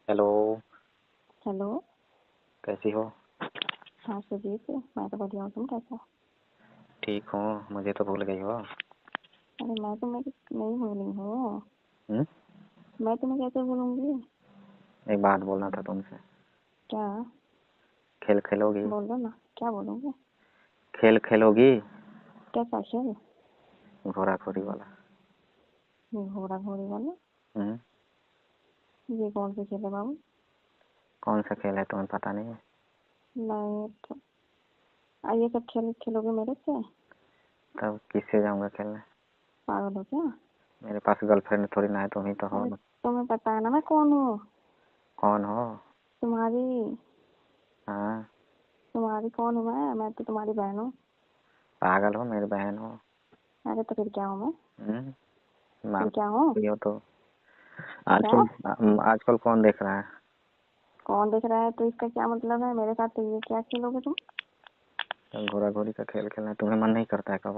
Hello. Hello. कैसी हो? हाँ सुजीत, मैं तो बढ़िया हूँ। तुम कैसे हो? ठीक हूँ। मुझे तो भूल गई हो। अरे मैं तुम्हें नहीं भूली हूँ। हम्म। मैं तुम्हें कैसे भूलूंगी? एक बात बोलना था तुमसे। क्या? खेल खेलोगी? बोलो ना, क्या बोलोगे? खेल खेलोगी? कैसा खेल? घोड़ा घोड़ी वाला। घोड़ा घोड़ी वाला? हम्म। ये कौन सा खेल है बाबू? कौन सा खेल है तुम्हें पता नहीं है? नहीं तो ये सब खेल खेलोगे मेरे से? तब किससे जाऊंगा खेलने? पागल हो क्या? मेरे पास गर्लफ्रेंड थोड़ी ना है, तुम ही तो हो अरे ना। तुम्हें पता है ना मैं कौन हूँ? कौन हो? तुम्हारी हाँ। तुम्हारी कौन हूँ? मैं तो तुम्हारी बहन हूँ। पागल हो? मेरी बहन हो। अरे तो फिर क्या हूँ मैं? फिर मान क्या हूँ? रही हो तो। क्या? आजकल कौन देख रहा है? कौन देख रहा है तो इसका क्या मतलब है? मेरे साथ तो ये क्या खेलोगे तुम? घोड़ा घोड़ी का खेल खेलना तुम्हें मन नहीं करता है कब?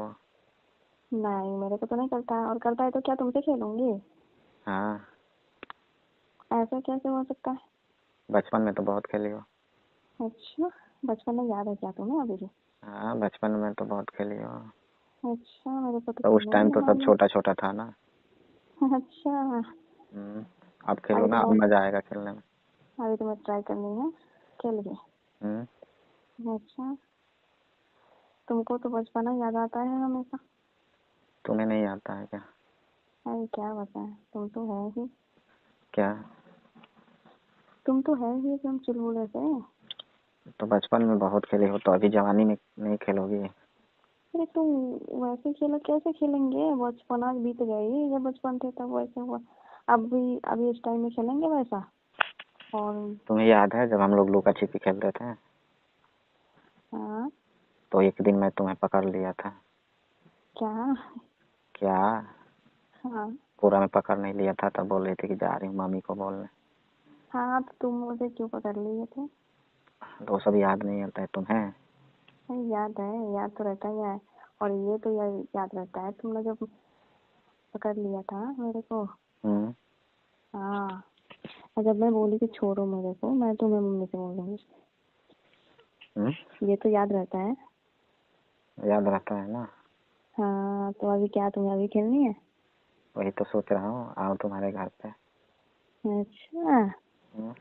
नहीं, मेरे को तो नहीं करता है। और करता है तो क्या तुमसे खेलूंगी? हाँ। ऐसा कैसे हो सकता है? बचपन में तो बहुत खेली हो। अच्छा, बचपन में याद है क्या तुम्हें अभी भी? हाँ, बचपन में तो बहुत खेली हो। अच्छा, मेरे को तो तो उस खेलने टाइम नहीं तो सब मालूम। छोटा छोटा था ना। अच्छा, अब खेलो अभी ना, अब तुम्हें मजा आएगा खेलने में। अभी तुम्हें ट्राई करनी है खेल के? हम्म। अच्छा, तुमको तो बचपना याद आता है हमेशा। तुम्हें नहीं आता है क्या? अरे क्या बताएं, तुम तो है ही। क्या? तुम तो है ही एकदम चुलबुले से। तो बचपन में बहुत खेली हो तो अभी जवानी में नहीं खेलोगी? अरे तुम वैसे खेलो, कैसे खेलेंगे? बचपना बीत गई, जब बचपन थे तब वैसे हुआ। अभी इस टाइम में खेलेंगे वैसा? और तुम्हें याद है जब हम लोग लुका छिपी खेलते थे हाँ। तो एक दिन मैं तुम्हें पकड़ लिया था। क्या? क्या? हाँ। पूरा में पकड़ नहीं लिया था, तब बोल रही थी कि जा रही हूँ मम्मी को बोलने। हाँ तो तुम मुझे क्यों पकड़ लिए थे? तो वो सब याद नहीं आता है तुम्हें? नहीं, याद है, याद तो रहता ही है। और ये तो याद रहता है, तुमने जब पकड़ लिया था मेरे को। हम्म। हाँ। और जब मैं बोली कि छोड़ो मेरे को, मैं तुम्हें मम्मी से बोलूंगी। ये तो याद रहता है। याद रहता है ना। हाँ तो अभी क्या तुम्हें अभी खेलनी है? वही तो सोच रहा हूँ, आओ तुम्हारे घर पे। अच्छा, हम्म।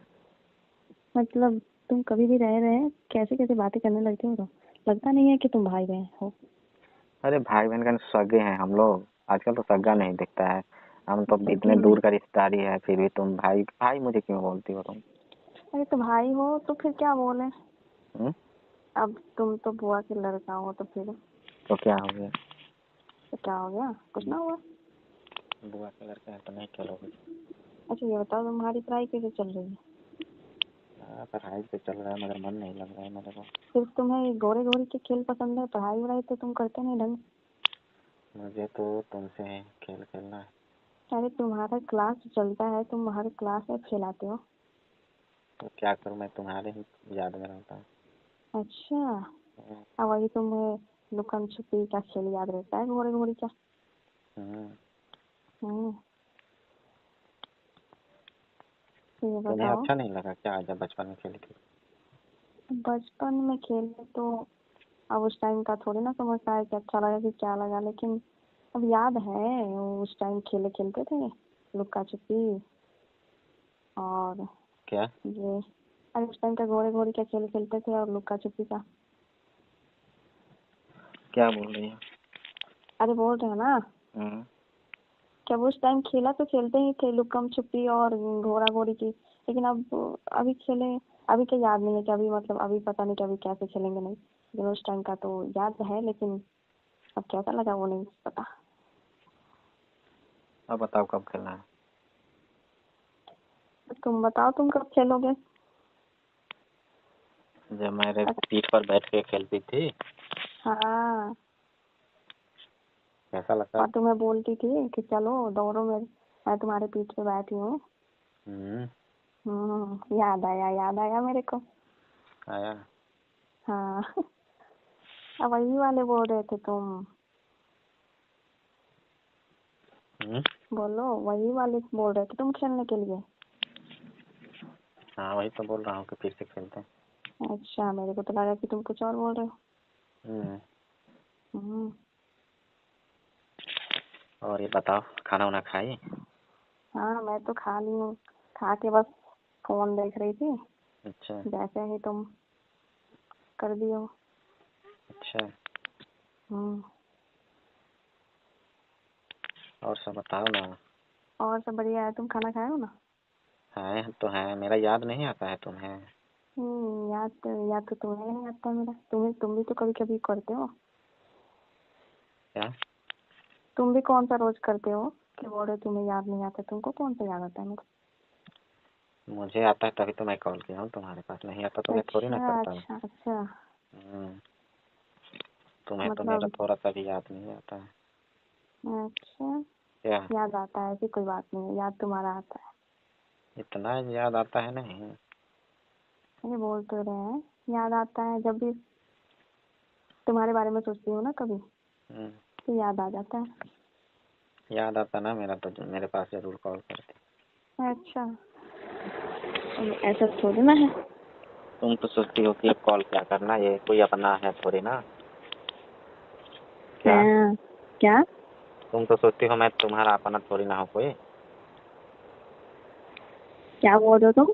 मतलब तुम कभी भी रह रहे कैसे कैसे बातें करने लगते हो? तो लगता नहीं है कि तुम भाई बहन हो। अरे भाई बहन का सगे हैं हम लोग। आजकल तो सगा नहीं दिखता है। हम तो इतने सगी में? दूर का रिश्तेदारी है, फिर भी तुम भाई भाई मुझे क्यों बोलती हो तुम? अरे तो भाई हो तो फिर क्या बोले? हम्म? अब तुम तो बुआ के लड़का हो तो फिर तो क्या हो गया? तो क्या हो गया? कुछ ना हुआ। बुआ का लड़का है तो नहीं खेलोगे? अच्छा ये बताओ, तुम्हारी पढ़ाई कैसे चल रही है? हाँ, पढ़ाई तो चल रहा है मगर मन नहीं लग रहा है मेरे को। सिर्फ तुम्हें गोरे गोरे के खेल पसंद है, पढ़ाई वढ़ाई तो तुम करते नहीं ढंग। मुझे तो तुमसे खेल खेलना है। अरे तुम्हारा क्लास चलता है, तुम हर क्लास में फेल आते हो। तो क्या करूँ, मैं तुम्हारे ही याद में रहता हूँ। अच्छा, हम्म। अब वही तुम्हें लुकन छुपी का खेल याद रहता है, घोड़े घोड़ी का? हम्म। हम्म। तो ये तुम्हें बताओ, अच्छा नहीं लगा क्या जब बचपन में खेली थी? बचपन में खेले तो अब उस टाइम का थोड़ी ना समझता है कि अच्छा लगा कि क्या लगा, लेकिन अब याद है उस टाइम खेले खेलते थे लुक्का छुपी। और क्या? ये अरे उस टाइम का घोड़े घोड़ी का खेल खेलते थे और लुक्का छुपी का। क्या बोल रही है? अरे बोल रहे हैं ना, हम्म। जब उस टाइम खेला तो खेलते ही थे लुक्कम छुपी और घोड़ा घोड़ी की। लेकिन अब अभी खेले, अभी क्या याद नहीं है कि अभी मतलब अभी पता नहीं कि अभी कैसे खेलेंगे नहीं, लेकिन उस टाइम का तो याद है, लेकिन अब कैसा लगा वो नहीं पता। अब बताओ कब खेलना है? तुम बताओ, तुम कब खेलोगे? जब मेरे पीठ पर बैठ के खेलती थी। हाँ, कैसा लगता और था? तुम्हें बोलती थी कि चलो दौड़ो, मैं तुम्हारे पीठ पे बैठी हूँ। हम्म। याद आया मेरे को। आया। हाँ। अब वही वाले बोल रहे थे तुम। हम्म। बोलो, वही वाले बोल रहे थे तुम खेलने के लिए। हाँ वही तो बोल रहा हूँ कि फिर से खेलते हैं। अच्छा, मेरे को तो लगा कि तुम कुछ और बोल रहे हो। हम्म। हम्म। और ये बताओ, खाना वाना खाई? हाँ, मैं तो खा ली हूँ। खा के बस फोन देख रही थी, अच्छा। जैसे ही तुम कर दिए हो। अच्छा। हम्म। और सब बताओ ना। और सब बढ़िया है। तुम खाना खाए हो ना? है तो है, मेरा याद नहीं आता है तुम्हें? याद तो तुम्हें नहीं आता मेरा। तुम भी तो कभी कभी करते हो। क्या? तुम भी कौन सा रोज करते हो कि बोल रहे तुम्हें याद नहीं आता। तुमको कौन सा याद आता है मेरा? मुझे आता है तभी तो मैं कॉल किया हूँ, तुम्हारे पास नहीं आता तो मैं थोड़ी ना अच्छा करता हूँ। अच्छा अच्छा। हम्म, तुम्हें तो मेरा मतलब थोड़ा सा भी याद नहीं आता है। अच्छा, क्या? याद आता है, ऐसी कोई बात नहीं है, याद तुम्हारा आता है। इतना याद आता है नहीं। अरे बोल तो रहे हैं, याद आता है। जब भी तुम्हारे बारे में सोचती हूँ ना कभी, हम्म, तो याद आ जाता है। याद आता ना मेरा तो मेरे पास जरूर कॉल करते। अच्छा, ऐसा थोड़ी ना है। तुम तो सोचती हो कि अब कॉल क्या करना, ये कोई अपना है थोड़ी ना। क्या? हाँ, क्या तुम तो सोचती हो मैं तुम्हारा अपना थोड़ी ना हो कोई। क्या बोल रहे हो तुम?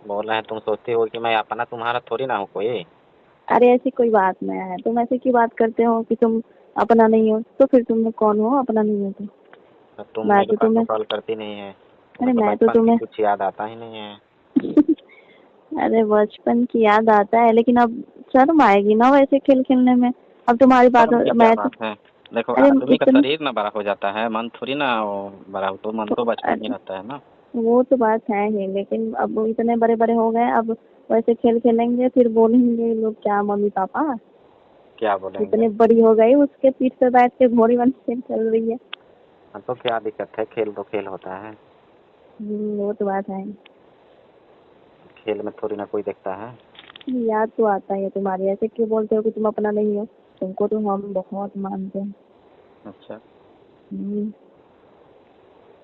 बोल रहे हैं तुम सोचती हो कि मैं अपना तुम्हारा थोड़ी ना हो कोई। अरे ऐसी कोई बात नहीं है। तुम ऐसे की बात करते हो कि तुम अपना नहीं हो, तो फिर तुम कौन हो अपना नहीं हो तो? तो तुम मैं मेरे तो पास तो तुम्हें कॉल करती नहीं है, अरे तुम्हें तो मैं तो बचपन की तुम्हें कुछ याद आता ही नहीं है। अरे बचपन की याद आता है, लेकिन अब शर्म आएगी ना वैसे खेल खेलने में। अब तुम्हारी बात शर्म की क्या मैं तो बात है? देखो अरे आदमी का इतने शरीर ना बड़ा हो जाता है, मन थोड़ी ना वो बड़ा हो, तो मन तो बचपन ही अरे रहता है ना। वो तो बात है ही, लेकिन अब वो इतने बड़े बड़े हो गए। अब वैसे खेल खेलेंगे फिर बोलेंगे लोग क्या मम्मी पापा क्या बोलेंगे? इतनी बड़ी हो गई, उसके पीठ पे बैठ के घोड़ी बन के चल रही है। हाँ तो क्या दिक्कत है, खेल तो खेल होता है। वो तो बात है। खेल में थोड़ी ना कोई देखता है। याद तो आता है तुम्हारी। ऐसे क्यों बोलते हो कि तुम अपना नहीं हो? तुमको तो हम बहुत मानते हैं। अच्छा। हम्म।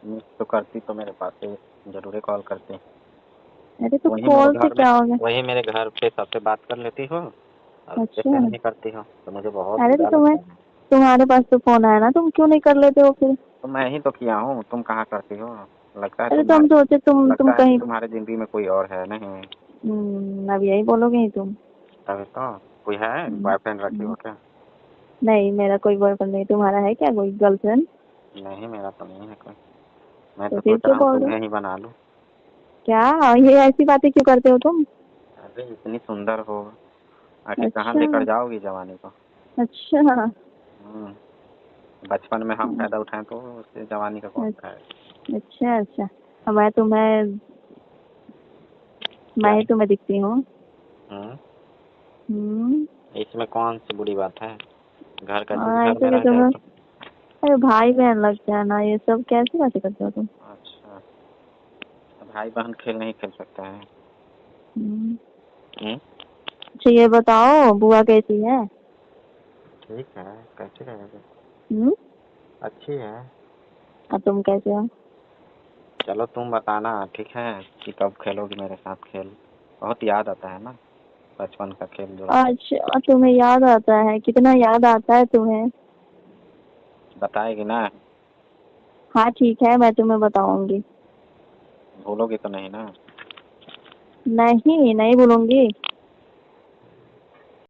मिस तो करती तो मेरे पास से जरूर कॉल करती। अरे तो वही मेरे कॉल से घर में, क्या हो गया? वही मेरे घर पे सबसे बात कर लेती हो और मेरे अच्छा, से नहीं करती हो, तो मुझे बहुत अरे तो बुरा लगता है। तुम्हारे पास तो फोन आया ना, तुम क्यों नहीं कर लेते हो फिर? तो मैं ही तो किया हूँ, तुम कहाँ करती हो? लगता है अरे तो हम तुम्हारे, सोचे तुम लगता है कि कहीं। तुम्हारे जिंदगी में कोई और है नहीं। अब यही बोलोगे ही तुम। तभी तो। कोई है, हम्म, बॉयफ्रेंड रखी हो हम्म। क्या? नहीं, मेरा कोई बॉयफ्रेंड नहीं। तुम्हारा है क्या कोई गर्लफ्रेंड? नहीं मेरा तो नहीं है कोई। मैं तो तो फिर सोच क्यों रहा हूँ बोल रहे हो? तुम्हें ही बना लूँ। क्या ये ऐसी बातें क्यों करते हो तुम? अरे इतनी सुंदर हो, आखिर कहाँ अच्छा लेकर जाओगी जवानी को? अच्छा हम्म, बचपन में हम फायदा उठाएं तो उससे जवानी का कौन उठाएगा? अच्छा अच्छा। अब मैं क्या? ही तुम्हें दिखती हूँ। हम्म, हम्म। इसमें कौन सी बुरी बात है? घर का चीज हाँ, घर ऐसे में रह कैसे जाए तो। अरे भाई बहन लगता है ना, ये सब कैसी बातें करते हो तुम? अच्छा, तो भाई बहन खेल नहीं खेल सकते हैं? हम्म। हम्म, अच्छा ये बताओ, बुआ कैसी है? ठीक है, कैसी रहेगी? हम्म। अच्छी है। और तुम कैसे हो? चलो तुम बताना ठीक है कि कब खेलोगी मेरे साथ खेल। बहुत याद आता है ना, बचपन का खेल जो रहता अच्छा, तुम्हें याद आता है? कितना याद आता है तुम्हें? है, बताएगी ना? हाँ ठीक है, मैं तुम्हें बताऊंगी। भूलोगी तो नहीं ना? नहीं, नहीं भूलूंगी।